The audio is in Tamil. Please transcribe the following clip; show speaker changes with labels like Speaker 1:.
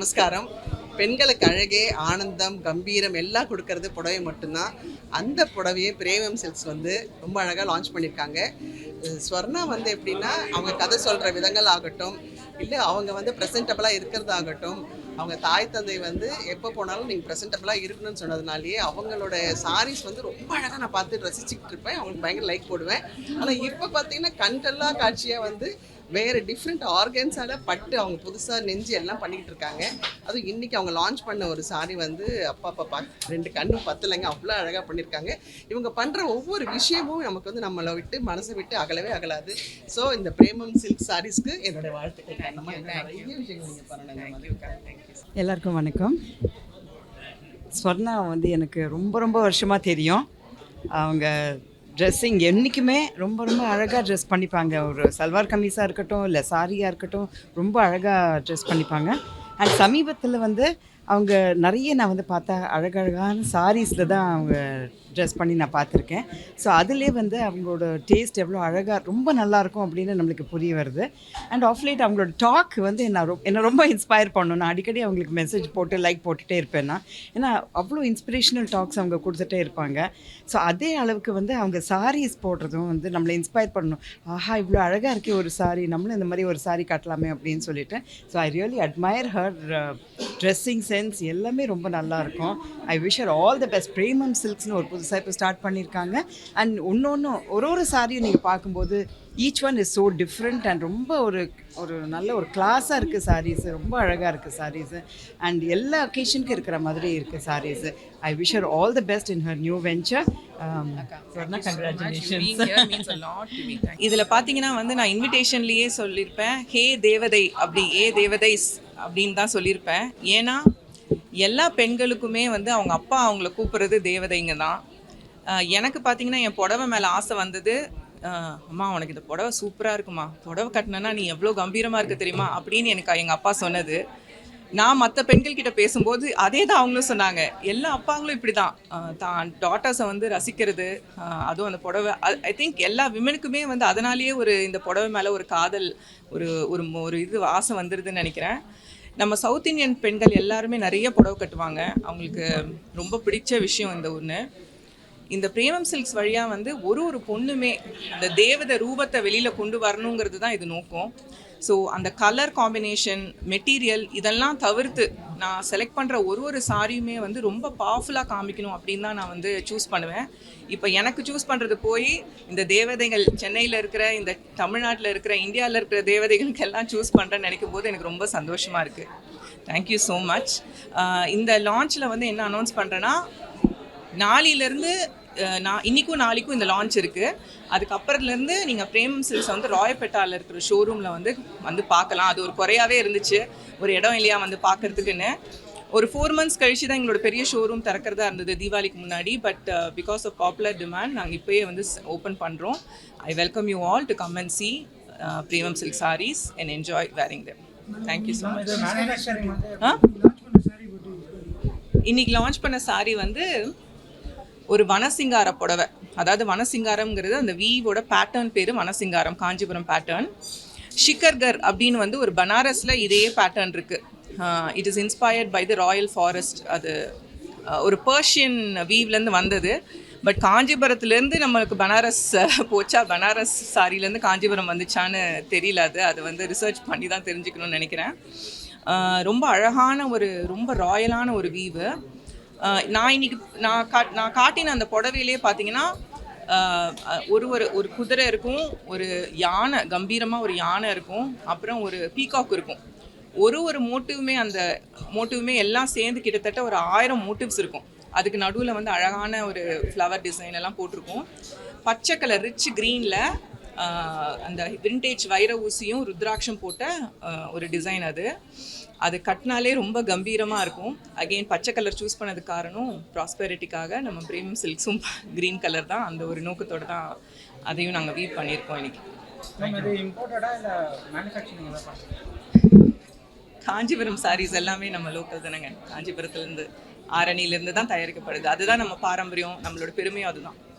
Speaker 1: நமஸ்காரம். பெண்களுக்கு அழகே, ஆனந்தம், கம்பீரம் எல்லாம் கொடுக்கறது புடவை மட்டும்தான். அந்த புடவையை பிரேமம் சில்க்ஸ் வந்து ரொம்ப அழகாக லான்ச் பண்ணியிருக்காங்க. ஸ்வர்ணா வந்து எப்படின்னா, அவங்க கதை சொல்கிற விதங்கள் ஆகட்டும், இல்லை அவங்க வந்து ப்ரெசென்டபுளாக இருக்கிறதாகட்டும், அவங்க தாய் தந்தை வந்து எப்போ போனாலும் நீங்கள் ப்ரெசென்டபுளாக இருக்கணும்னு சொன்னதுனாலேயே அவங்களோட சாரீஸ் வந்து ரொம்ப அழகாக நான் பார்த்து ரசிச்சுக்கிட்டு இருப்பேன். அவங்களுக்கு பயங்கர லைக் போடுவேன். ஆனால் இப்போ பார்த்தீங்கன்னா கண்கொள்ளா காட்சியாக வந்து வேறு டிஃப்ரெண்ட் ஆர்கன்ஸால் பட்டு அவங்க புதுசாக நெஞ்சு எல்லாம் பண்ணிக்கிட்டு இருக்காங்க. அதுவும் இன்றைக்கி அவங்க லான்ச் பண்ண ஒரு சாரி வந்து அப்பா ரெண்டு கண்ணும் பத்தலைங்க, அவ்வளோ அழகாக பண்ணியிருக்காங்க. இவங்க பண்ணுற ஒவ்வொரு விஷயமும் நமக்கு வந்து நம்மளை விட்டு மனசை விட்டு அகலவே அகலாது. ஸோ இந்த பிரேமம் சில்க் சாரீஸ்க்கு என்னோட வாழ்த்துக்கள். நிறைய விஷயங்கள் நீங்கள் பண்ணணும்.
Speaker 2: எல்லாருக்கும் வணக்கம். ஸ்வர்ணா வந்து எனக்கு ரொம்ப ரொம்ப வருஷமாக தெரியும். அவங்க ட்ரெஸ்ஸிங் என்றைக்குமே ரொம்ப ரொம்ப அழகாக ட்ரெஸ் பண்ணிப்பாங்க. ஒரு சல்வார் கமீஸாக இருக்கட்டும், இல்லை சாரியாக இருக்கட்டும், ரொம்ப அழகாக ட்ரெஸ் பண்ணிப்பாங்க. அண்ட் சமீபத்தில் வந்து அவங்க நிறைய நான் வந்து பார்த்தா அழகழகான சாரீஸில் தான் அவங்க ட்ரெஸ் பண்ணி நான் பார்த்துருக்கேன். ஸோ அதிலே வந்து அவங்களோட டேஸ்ட் எவ்வளோ அழகாக ரொம்ப நல்லாயிருக்கும் அப்படின்னு நம்மளுக்கு புரிய வருது. அண்ட் ஆஃப் லைட் அவங்களோட டாக் வந்து என்னை ரொம்ப இன்ஸ்பயர் பண்ணணும். நான் அடிக்கடி அவங்களுக்கு மெசேஜ் போட்டு லைக் போட்டுகிட்டே இருப்பேன் நான். ஏன்னா அவ்வளோ இன்ஸ்பிரேஷனல் டாக்ஸ் அவங்க கொடுத்துட்டே இருப்பாங்க. ஸோ அதே அளவுக்கு வந்து அவங்க சாரீஸ் போடுறதும் வந்து நம்மளை இன்ஸ்பயர் பண்ணணும். ஆஹா, இவ்வளோ அழகாக இருக்கே ஒரு சாரீ, நம்மளும் இந்த மாதிரி ஒரு சாரீ கட்டலாமே அப்படின்னு சொல்லிட்டு. So I really admire her dressing sense எல்லாமே ரொம்ப நல்லாயிருக்கும். I wish her all the best. Premam சில்க்ஸ்னு ஒரு புதுசாக இப்போ ஸ்டார்ட் பண்ணியிருக்காங்க. அண்ட் ஒரு சாரியும் நீங்கள் பார்க்கும்போது each one is so different and ரொம்ப ஒரு நல்ல ஒரு கிளாஸாக இருக்குது சாரீஸு. ரொம்ப அழகாக இருக்குது சாரீஸு. அண்ட் எல்லா ஒகேஷனுக்கும் இருக்கிற மாதிரி இருக்குது saris. I wish her all the best in her new venture.
Speaker 3: இதில் பார்த்தீங்கன்னா வந்து நான் இன்விடேஷன்லேயே சொல்லியிருப்பேன், ஹே தேவதை அப்படி, ஏ தேவதைஸ் அப்படின்னு தான் சொல்லியிருப்பேன். ஏன்னா எல்லா பெண்களுக்குமே வந்து அவங்க அப்பா அவங்கள கூப்பிட்றது தேவதைங்க தான். எனக்கு பார்த்தீங்கன்னா என் புடவை மேலே ஆசை வந்தது. அம்மா, உனக்கு இந்த புடவை சூப்பராக இருக்குமா, புடவை கட்டினா நீ எவ்வளோ கம்பீரமாக இருக்க தெரியுமா அப்படின்னு எனக்கு எங்கள் அப்பா சொன்னது. நான் மற்ற பெண்கள்கிட்ட பேசும்போது அதே தான் அவங்களும் சொன்னாங்க. எல்லா அப்பாங்களும் இப்படி தான் தான் டாட்டர்ஸை வந்து ரசிக்கிறது. அதுவும் அந்த புடவை, ஐ திங்க் எல்லா விமனுக்குமே வந்து அதனாலேயே இந்த புடவை மேலே ஒரு காதல், ஒரு ஒரு இது ஆசை வந்துடுதுன்னு நினைக்கிறேன். நம்ம சவுத் இந்தியன் பெண்கள் எல்லாருமே நிறைய புடவை கட்டுவாங்க. அவங்களுக்கு ரொம்ப பிடிச்ச விஷயம் இந்த ஒன்று. இந்த பிரேமம் சில்க்ஸ் வழியாக வந்து ஒரு பொண்ணுமே அந்த தேவதை ரூபத்தை வெளியில் கொண்டு வரணுங்கிறது தான் இது நோக்கம். ஸோ அந்த கலர் காம்பினேஷன், மெட்டீரியல் இதெல்லாம் தவிர்த்து நான் செலக்ட் பண்ணுற ஒரு சாரியுமே வந்து ரொம்ப பவர்ஃபுல்லாக காமிக்கணும் அப்படின்னு தான் நான் வந்து சூஸ் பண்ணுவேன். இப்போ எனக்கு சூஸ் பண்ணுறது போய் இந்த தேவதைகள் சென்னையில் இருக்கிற, இந்த தமிழ்நாட்டில் இருக்கிற, இந்தியாவில் இருக்கிற தேவதைகளுக்கு எல்லாம் சூஸ் பண்ணுறேன்னு நினைக்கும் போது எனக்கு ரொம்ப சந்தோஷமாக இருக்குது. Thank you so much. இந்த லான்ச்சில் வந்து என்ன அனௌன்ஸ் பண்ணுறேன்னா, நாளையிலேருந்து இன்றைக்கும் நாளைக்கும் இந்த லான்ச் இருக்குது. அதுக்கப்புறத்துலேருந்து நீங்கள் பிரேமம் சில்க்ஸ் வந்து ராயப்பேட்டாவில் இருக்கிற ஷோரூமில் வந்து பார்க்கலாம். அது ஒரு குறையாகவே இருந்துச்சு, ஒரு இடம் இல்லையா வந்து பார்க்குறதுக்குன்னு. ஒரு 4 months கழிச்சு தான் எங்களோட பெரிய ஷோரூம் திறக்கிறதா இருந்தது தீபாவளிக்கு முன்னாடி. But because of popular demand நாங்கள் இப்போயே வந்து ஓப்பன் பண்ணுறோம். I welcome you all to come and see Premam silk saris and enjoy wearing them. Thank you so much. இன்னைக்கு லான்ச் பண்ண சாரீ வந்து ஒரு வனசிங்கார புடவை. அதாவது வனசிங்காரம்ங்கிறது அந்த வீவோட பேட்டர்ன் பேர் வனசிங்காரம், காஞ்சிபுரம் பேட்டர்ன். ஷிக்கர்கர் அப்படின்னு வந்து ஒரு பனாரஸில் இதே பேட்டர்ன் இருக்குது. It is inspired by the royal forest. அது ஒரு பர்ஷியன் வீவ்லேருந்து வந்தது. பட் காஞ்சிபுரத்துலேருந்து நம்மளுக்கு பனாரஸ் போச்சா, பனாரஸ் சாரிலேருந்து காஞ்சிபுரம் வந்துச்சான்னு தெரியல. அது வந்து ரிசர்ச் பண்ணி தான் தெரிஞ்சுக்கணும்னு நினைக்கிறேன். ரொம்ப அழகான ரொம்ப ராயலான ஒரு வீவு. நான் காட்டின அந்த புடவையிலே பார்த்தீங்கன்னா ஒரு குதிரை இருக்கும், ஒரு யானை, கம்பீரமாக ஒரு யானை இருக்கும், அப்புறம் ஒரு பீகாக் இருக்கும். ஒரு மோட்டிவுமே எல்லாம் சேர்ந்து கிட்டத்தட்ட ஒரு 1000 மோட்டிவ்ஸ் இருக்கும். அதுக்கு நடுவில் வந்து அழகான ஒரு ஃப்ளவர் டிசைன் எல்லாம் போட்டிருக்கும். பச்சை கலர் ரிச் க்ரீனில் அந்த விண்டேஜ் வைர ஊசியும் ருத்ராட்சம் போட்ட ஒரு டிசைன். அது கட்டினாலே ரொம்ப கம்பீரமாக இருக்கும். அகெயின் பச்சை கலர் சூஸ் பண்ணதுக்கு காரணம் ப்ராஸ்பெரிட்டிக்காக. நம்ம பிரேமம் சில்க்ஸும் க்ரீன் கலர் தான், அந்த ஒரு நோக்கத்தோடு தான் அதையும் நாங்கள் வீவ் பண்ணியிருக்கோம். இன்னைக்கு காஞ்சிபுரம் சாரீஸ் எல்லாமே நம்ம லோக்கல் தானேங்க. காஞ்சிபுரத்துலேருந்து, ஆரணியிலேருந்து தான் தயாரிக்கப்படுது. அதுதான் நம்ம பாரம்பரியம், நம்மளோட பெருமையும் அதுதான்.